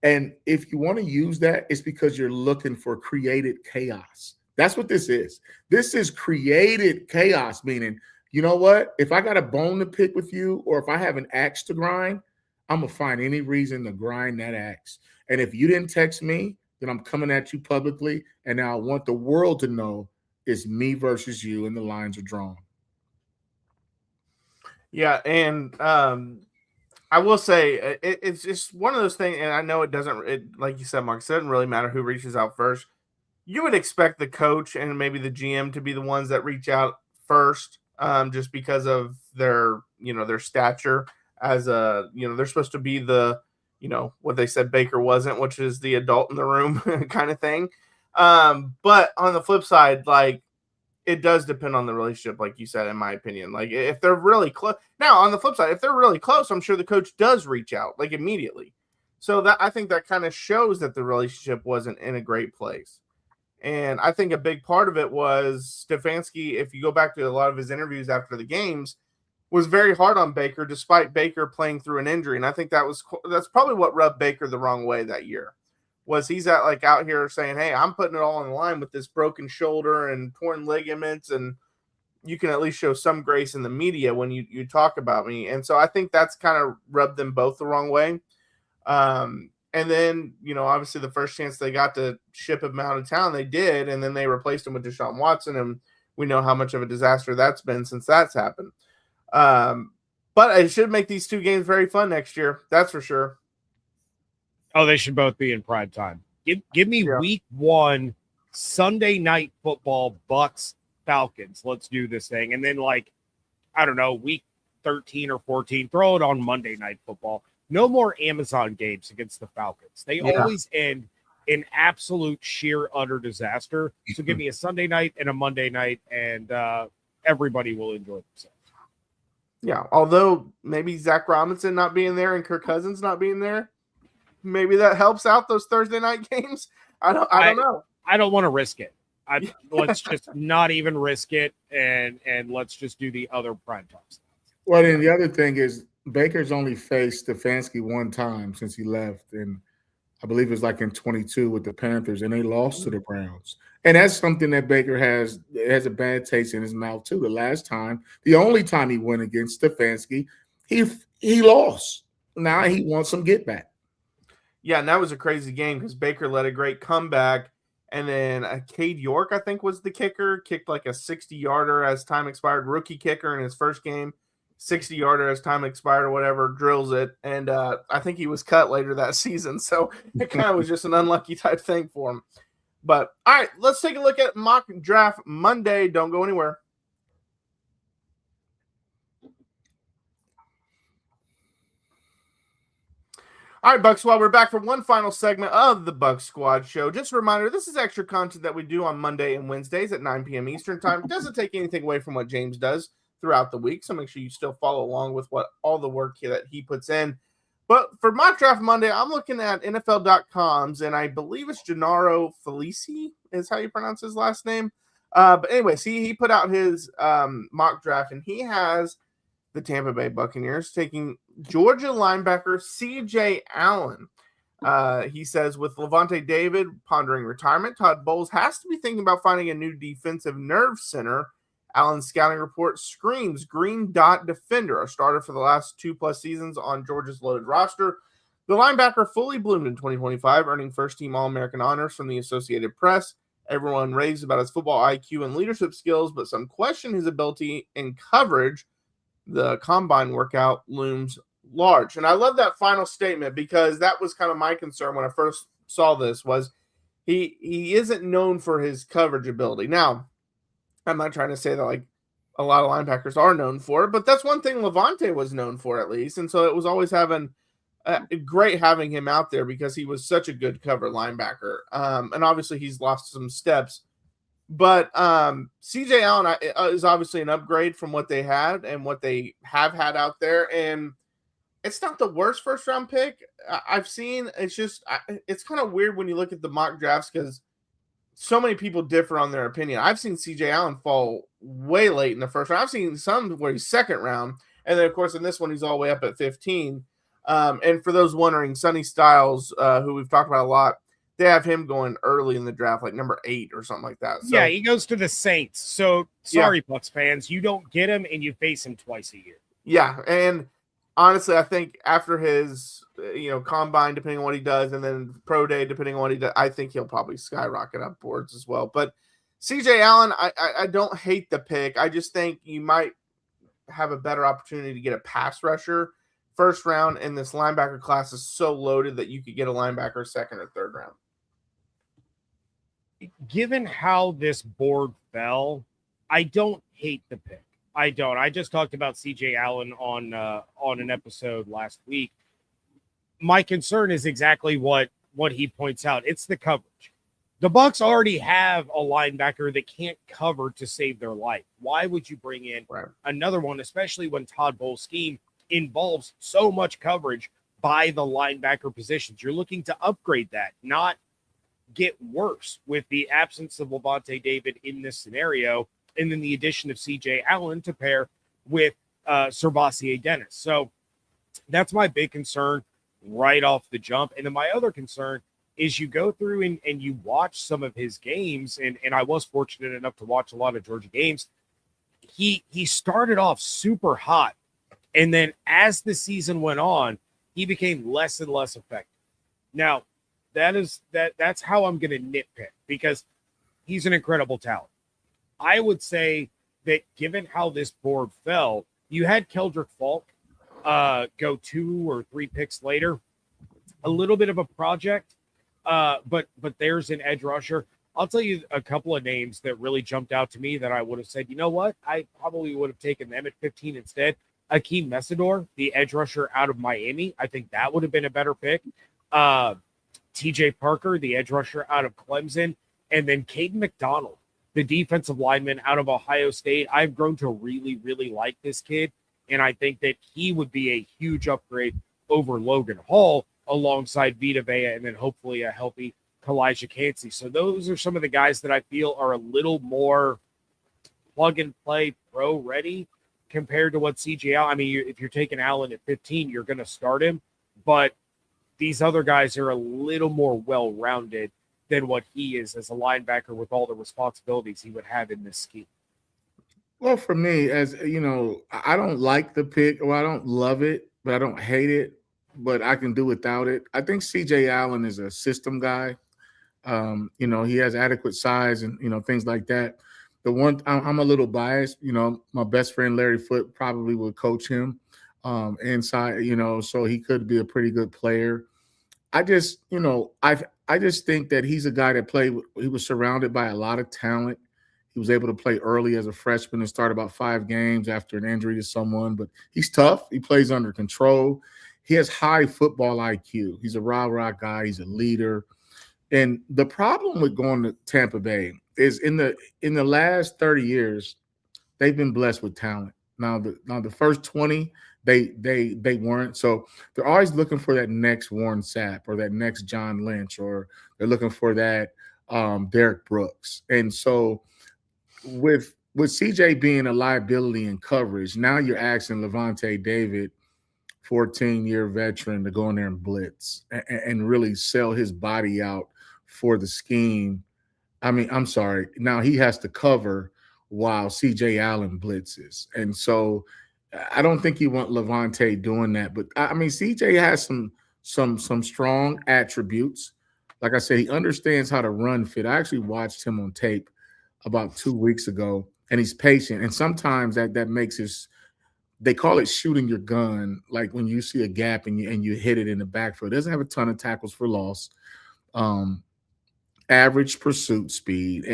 And if you want to use that, it's because you're looking for created chaos. That's what this is. This is created chaos, meaning, you know what? If I got a bone to pick with you, or if I have an axe to grind, I'm going to find any reason to grind that axe. And if you didn't text me, then I'm coming at you publicly. And now I want the world to know it's me versus you, and the lines are drawn. Yeah, and I will say it's just one of those things, and I know like you said, Mark, it doesn't really matter who reaches out first. You would expect the coach and maybe the GM to be the ones that reach out first, just because of their stature as they're supposed to be the, what they said Baker wasn't, which is the adult in the room kind of thing. But on the flip side, like, it does depend on the relationship, like you said, in my opinion. Like, if they're really close. Now, on the flip side, if they're really close, I'm sure the coach does reach out, like, immediately. So I think that kind of shows that the relationship wasn't in a great place. And I think a big part of it was Stefanski, if you go back to a lot of his interviews after the games, was very hard on Baker, despite Baker playing through an injury. And I think that's probably what rubbed Baker the wrong way that year. Was he's out here saying, hey, I'm putting it all on the line with this broken shoulder and torn ligaments, and you can at least show some grace in the media when you talk about me. And so I think that's kind of rubbed them both the wrong way. And then, obviously the first chance they got to ship him out of town, they did, and then they replaced him with Deshaun Watson, and we know how much of a disaster that's been since that's happened. But it should make these 2 games very fun next year. That's for sure. Oh, they should both be in prime time. Give me week 1, Sunday night football, Bucs, Falcons. Let's do this thing. And then, week 13 or 14, throw it on Monday night football. No more Amazon games against the Falcons. They always end in absolute sheer utter disaster. So give me a Sunday night and a Monday night, and everybody will enjoy themselves. Yeah, although maybe Zach Robinson not being there and Kirk Cousins not being there, maybe that helps out those Thursday night games. I don't know. I don't want to risk it. Let's just not even risk it, and let's just do the other prime times. Well, then the other thing is Baker's only faced Stefanski one time since he left, and I believe it was like in 22 with the Panthers, and they lost to the Browns. And that's something that Baker has a bad taste in his mouth too. The only time he went against Stefanski, he lost. Now he wants some get back. Yeah, and that was a crazy game because Baker led a great comeback, and then Cade York, I think, was the kicker, kicked like a 60-yarder as time expired, rookie kicker in his first game, 60-yarder as time expired or whatever, drills it, and I think he was cut later that season, so it kind of was just an unlucky type thing for him. But, all right, let's take a look at Mock Draft Monday. Don't go anywhere. All right, Bucs Squad, we're back for one final segment of the Bucs Squad show. Just a reminder, this is extra content that we do on Monday and Wednesdays at 9 p.m. Eastern time. It doesn't take anything away from what James does throughout the week, so make sure you still follow along with what all the work that he puts in. But for Mock Draft Monday, I'm looking at NFL.com's, and I believe it's Gennaro Felici is how you pronounce his last name. But anyways, he put out his mock draft, and he has the Tampa Bay Buccaneers taking Georgia linebacker C.J. Allen. He says, with Levante David pondering retirement, Todd Bowles has to be thinking about finding a new defensive nerve center. Allen's scouting report screams green dot defender, a starter for the last 2+ seasons on Georgia's loaded roster. The linebacker fully bloomed in 2025, earning first-team All-American honors from the Associated Press. Everyone raves about his football IQ and leadership skills, but some question his ability in coverage. The combine workout looms large. And I love that final statement because that was kind of my concern when I first saw this was he isn't known for his coverage ability. Now, I'm not trying to say that like a lot of linebackers are known for it, but that's one thing Levante was known for at least. And so it was always great having him out there because he was such a good cover linebacker. And obviously he's lost some steps. But C.J. Allen is obviously an upgrade from what they had and what they have had out there. And it's not the worst first-round pick I've seen. It's just it's kind of weird when you look at the mock drafts because so many people differ on their opinion. I've seen C.J. Allen fall way late in the first round. I've seen some where he's second round. And then, of course, in this one, he's all the way up at 15. And for those wondering, Sonny Styles, who we've talked about a lot, they have him going early in the draft, like number 8 or something like that. So, yeah, he goes to the Saints. So sorry, yeah. Bucs fans, you don't get him and you face him twice a year. Yeah, and honestly, I think after his combine, depending on what he does, and then pro day, depending on what he does, I think he'll probably skyrocket up boards as well. But C.J. Allen, I don't hate the pick. I just think you might have a better opportunity to get a pass rusher first round, and this linebacker class is so loaded that you could get a linebacker second or third round. Given how this board fell, I don't hate the pick. I don't. I just talked about C.J. Allen on an episode last week. My concern is exactly what he points out. It's the coverage. The Bucs already have a linebacker that can't cover to save their life. Why would you bring in another one, especially when Todd Bowles' scheme involves so much coverage by the linebacker positions? You're looking to upgrade that, not get worse with the absence of Levante David in this scenario, and then the addition of C.J. Allen to pair with Servassier Dennis. So that's my big concern right off the jump. And then my other concern is you go through and you watch some of his games, and I was fortunate enough to watch a lot of Georgia games. He started off super hot, and then as the season went on, he became less and less effective. Now, that's how I'm going to nitpick because he's an incredible talent. I would say that given how this board fell, you had Keldrick Falk go 2 or 3 picks later, a little bit of a project, but there's an edge rusher. I'll tell you a couple of names that really jumped out to me that I would have said, you know what, I probably would have taken them at 15 instead. Akeem Messidor, the edge rusher out of Miami, I think that would have been a better pick. TJ Parker, the edge rusher out of Clemson, and then Caden McDonald, the defensive lineman out of Ohio State. I've grown to really, really like this kid, and I think that he would be a huge upgrade over Logan Hall alongside Vita Vea and then hopefully a healthy Kalijah Cansey. So those are some of the guys that I feel are a little more plug-and-play pro-ready compared to what C.J. Allen. I mean, if you're taking Allen at 15, you're going to start him, but these other guys are a little more well-rounded than what he is as a linebacker with all the responsibilities he would have in this scheme. Well, for me, as you know, I don't like the pick, or I don't love it, but I don't hate it, but I can do without it. I think CJ Allen is a system guy. He has adequate size and things like that. The one I'm a little biased. My best friend Larry Foote probably would coach him inside. So he could be a pretty good player. I just think that he's a guy that played. He was surrounded by a lot of talent. He was able to play early as a freshman and start about 5 games after an injury to someone. But he's tough. He plays under control. He has high football IQ. He's a rah-rah guy. He's a leader. And the problem with going to Tampa Bay is in the last 30 years, they've been blessed with talent. Now the first 20, they weren't. So they're always looking for that next Warren Sapp or that next John Lynch, or they're looking for that Derek Brooks. And so with CJ being a liability in coverage, now you're asking Levante David, 14-year veteran, to go in there and blitz and really sell his body out for the scheme. I mean, I'm sorry. Now he has to cover while CJ Allen blitzes. And so I don't think you want Levante doing that. But I mean, CJ has some strong attributes. Like I said, he understands how to run fit. I actually watched him on tape about 2 weeks ago, and he's patient. And sometimes that makes they call it shooting your gun, like when you see a gap and you hit it in the backfield. Doesn't have a ton of tackles for loss. Average pursuit speed.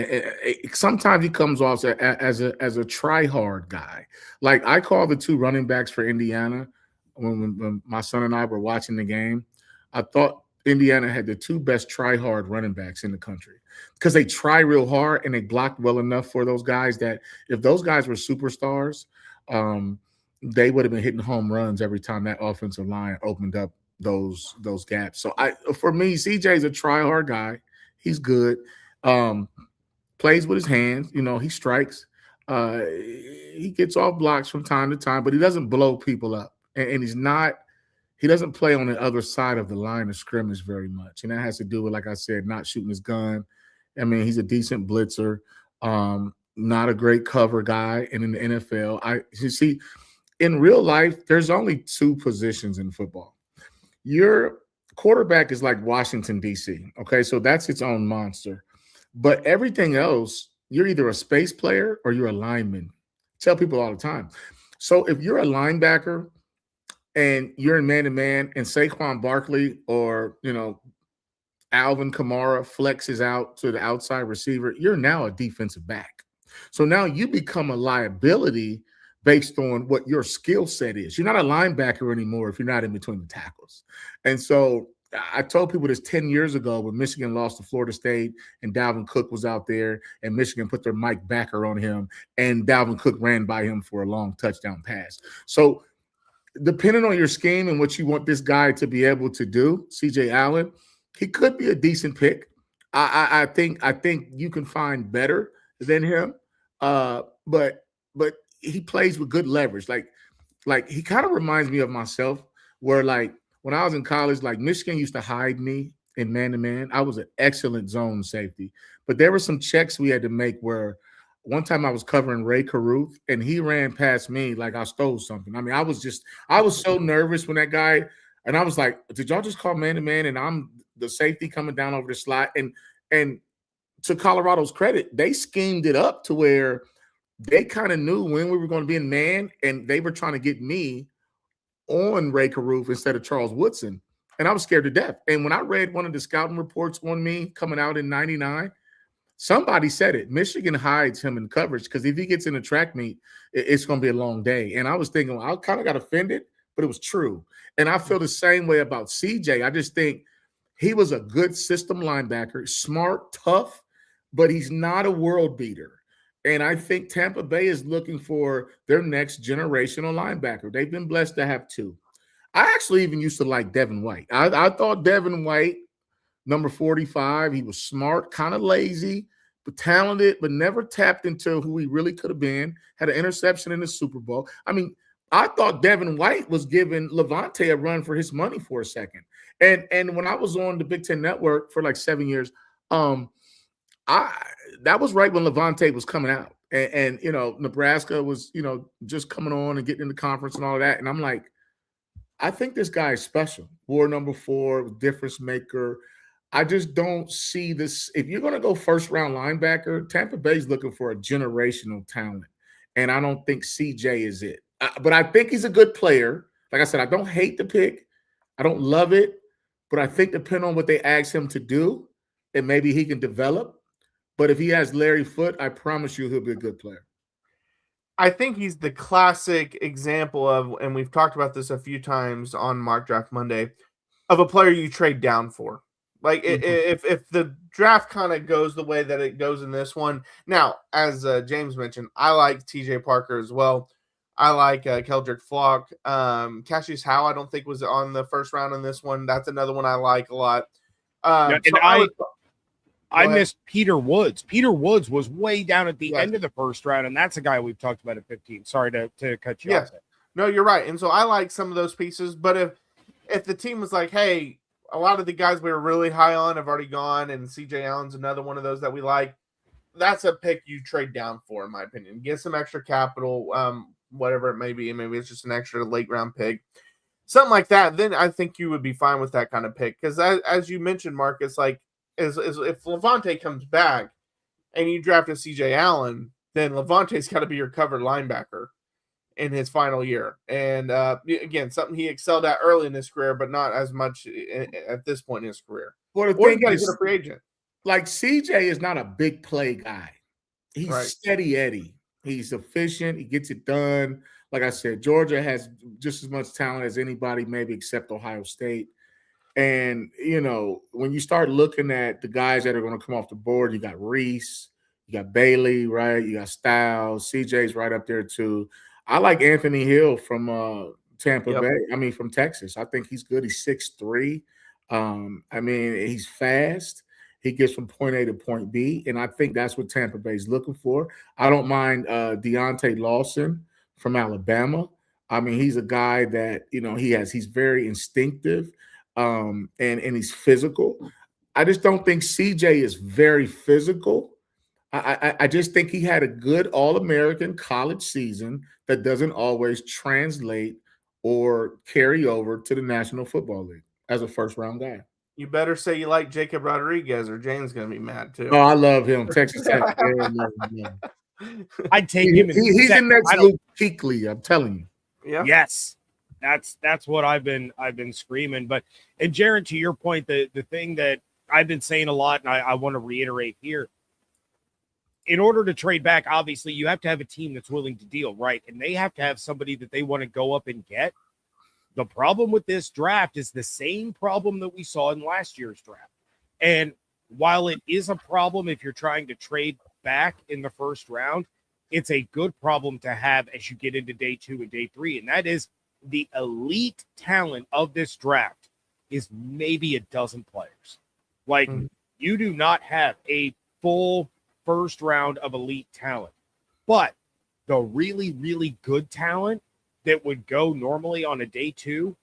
Sometimes he comes off as a try-hard guy. Like I call the 2 running backs for Indiana when my son and I were watching the game. I thought Indiana had the 2 best try-hard running backs in the country because they try real hard and they block well enough for those guys that if those guys were superstars, they would have been hitting home runs every time that offensive line opened up those gaps. So for me, CJ's a try-hard guy. He's good. Plays with his hands. He strikes. He gets off blocks from time to time, but he doesn't blow people up. And he doesn't play on the other side of the line of scrimmage very much. And that has to do with, like I said, not shooting his gun. I mean, he's a decent blitzer, not a great cover guy. And in the NFL, you see, in real life, there's only 2 positions in football. Your quarterback is like Washington, D.C., okay? So that's its own monster. But everything else, you're either a space player or you're a lineman. Tell people all the time. So if you're a linebacker and you're in man-to-man and Saquon Barkley or, Alvin Kamara flexes out to the outside receiver, you're now a defensive back. So now you become a liability based on what your skill set is. You're not a linebacker anymore if you're not in between the tackles. And so I told people this 10 years ago when Michigan lost to Florida State and Dalvin Cook was out there and Michigan put their Mike Backer on him and Dalvin Cook ran by him for a long touchdown pass. So depending on your scheme and what you want this guy to be able to do, CJ Allen, he could be a decent pick. I think you can find better than him. But he plays with good leverage. Like he kind of reminds me of myself where like when I was in college, like Michigan used to hide me in man-to-man. I was an excellent zone safety. But there were some checks we had to make where one time I was covering Ray Caruth and he ran past me like I stole something. I mean, I was so nervous when that guy, and I was like, did y'all just call man-to-man and I'm the safety coming down over the slot? And to Colorado's credit, they schemed it up to where they kind of knew when we were going to be in man, and they were trying to get me on Ray Caruth instead of Charles Woodson. And I was scared to death. And when I read one of the scouting reports on me coming out in 99, somebody said it. Michigan hides him in coverage because if he gets in a track meet, it's going to be a long day. And I was thinking, well, I kind of got offended, but it was true. And I feel the same way about CJ. I just think he was a good system linebacker, smart, tough, but he's not a world beater. And I think Tampa Bay is looking for their next generational linebacker. They've been blessed to have 2. I actually even used to like Devin White. I thought Devin White, number 45, he was smart, kind of lazy, but talented, but never tapped into who he really could have been. Had an interception in the Super Bowl. I mean, I thought Devin White was giving Levante a run for his money for a second. And when I was on the Big Ten Network for like 7 years, That was right when Levante was coming out. And Nebraska was, just coming on and getting in the conference and all of that. And I'm like, I think this guy is special. War number 4, difference maker. I just don't see this. If you're going to go first round linebacker, Tampa Bay's looking for a generational talent. And I don't think CJ is it. But I think he's a good player. Like I said, I don't hate the pick. I don't love it. But I think depending on what they ask him to do, and maybe he can develop. But if he has Larry Foote, I promise you he'll be a good player. I think he's the classic example of, and we've talked about this a few times on Mock Draft Monday, of a player you trade down for. Like if the draft kind of goes the way that it goes in this one. Now, as James mentioned, I like TJ Parker as well. I like Keldrick Flock. Cassius Howe, I don't think was on the first round in this one. That's another one I like a lot. I missed Peter Woods. Peter Woods was way down at the end of the first round, and that's a guy we've talked about at 15. Sorry to cut you off there. No, you're right. And so I like some of those pieces, but if the team was like, hey, a lot of the guys we were really high on have already gone, and CJ Allen's another one of those that we like, that's a pick you trade down for, in my opinion. Get some extra capital, whatever it may be. Maybe it's just an extra late round pick. Something like that, then I think you would be fine with that kind of pick. Because as you mentioned, Marcus, like, is if Levante comes back and you draft a CJ Allen, then Levante's got to be your covered linebacker in his final year. And again, something he excelled at early in his career, but not as much at this point in his career. Well, the or thing is, a free agent. Like CJ is not a big play guy. He's steady Eddie. He's efficient. He gets it done. Like I said, Georgia has just as much talent as anybody, maybe except Ohio State. And, when you start looking at the guys that are going to come off the board, you got Reese, you got Bailey, right? You got Styles. CJ's right up there, too. I like Anthony Hill from Tampa Bay. From Texas. I think he's good. He's 6'3". He's fast. He gets from point A to point B, and I think that's what Tampa Bay's looking for. I don't mind Deontay Lawson from Alabama. He's a guy that, he's very instinctive. And he's physical. I just don't think CJ is very physical. I just think he had a good All-American college season that doesn't always translate or carry over to the National Football League as a first-round guy. You better say you like Jacob Rodriguez, or Jane's going to be mad too. Oh, I love him. Texas Tech. I'd take him. He's the next Luke Kuechly, I'm telling you. Yeah. Yes. That's what I've been screaming. And Jaron, to your point, the thing that I've been saying a lot, and I want to reiterate here, in order to trade back, obviously you have to have a team that's willing to deal, right? And they have to have somebody that they want to go up and get. The problem with this draft is the same problem that we saw in last year's draft. And while it is a problem if you're trying to trade back in the first round, it's a good problem to have as you get into day 2 and day 3. And that is, the elite talent of this draft is maybe a dozen players. Like, you do not have a full first round of elite talent, but the really, really good talent that would go normally on a day 2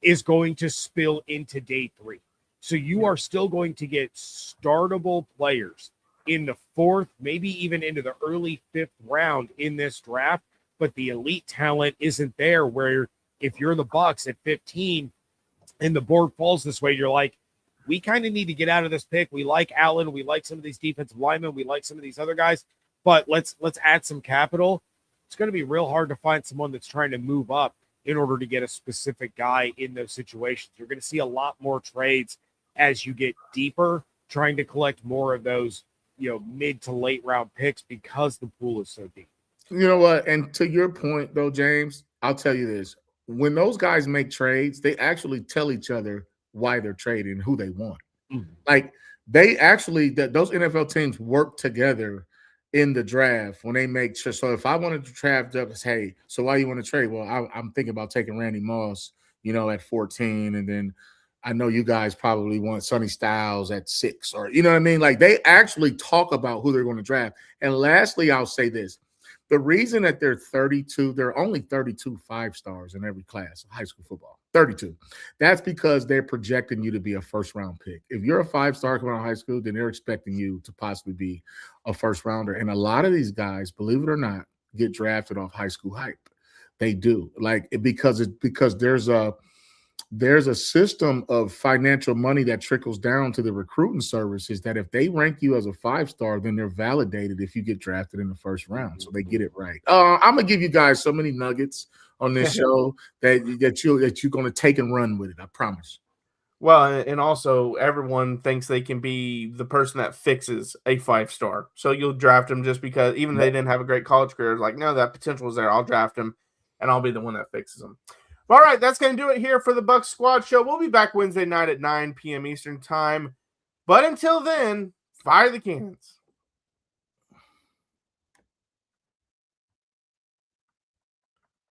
is going to spill into day 3. So you are still going to get startable players in the 4th, maybe even into the early 5th round in this draft, but the elite talent isn't there, where if you're the Bucs at 15 and the board falls this way, you're like, we kind of need to get out of this pick. We like Allen. We like some of these defensive linemen. We like some of these other guys, but let's add some capital. It's going to be real hard to find someone that's trying to move up in order to get a specific guy in those situations. You're going to see a lot more trades as you get deeper, trying to collect more of those, mid to late round picks, because the pool is so deep. You know what? And to your point, though, James, I'll tell you this. When those guys make trades, they actually tell each other why they're trading and who they want. Like, they actually, those NFL teams work together in the draft when they make sure. So if I wanted to draft up, hey, so why you want to trade? Well, I'm thinking about taking Randy Moss, at 14. And then I know you guys probably want Sonny Styles at 6, or, you know what I mean? Like, they actually talk about who they're going to draft. And lastly, I'll say this. The reason that there are only 32 5-stars in every class of high school football. 32. That's because they're projecting you to be a first-round pick. If you're a 5-star coming out of high school, then they're expecting you to possibly be a first-rounder. And a lot of these guys, believe it or not, get drafted off high school hype. They do, because there's a system of financial money that trickles down to the recruiting services that if they rank you as a 5-star, then they're validated if you get drafted in the first round. So they get it right. I'm gonna give you guys so many nuggets on this show that you're gonna take and run with it. I promise. Well, and also everyone thinks they can be the person that fixes a 5-star. So you'll draft them just because even if they didn't have a great college career, like, no, that potential is there. I'll draft him and I'll be the one that fixes them. All right, that's going to do it here for the Bucs Squad Show. We'll be back Wednesday night at 9 p.m. Eastern Time. But until then, fire the cannons.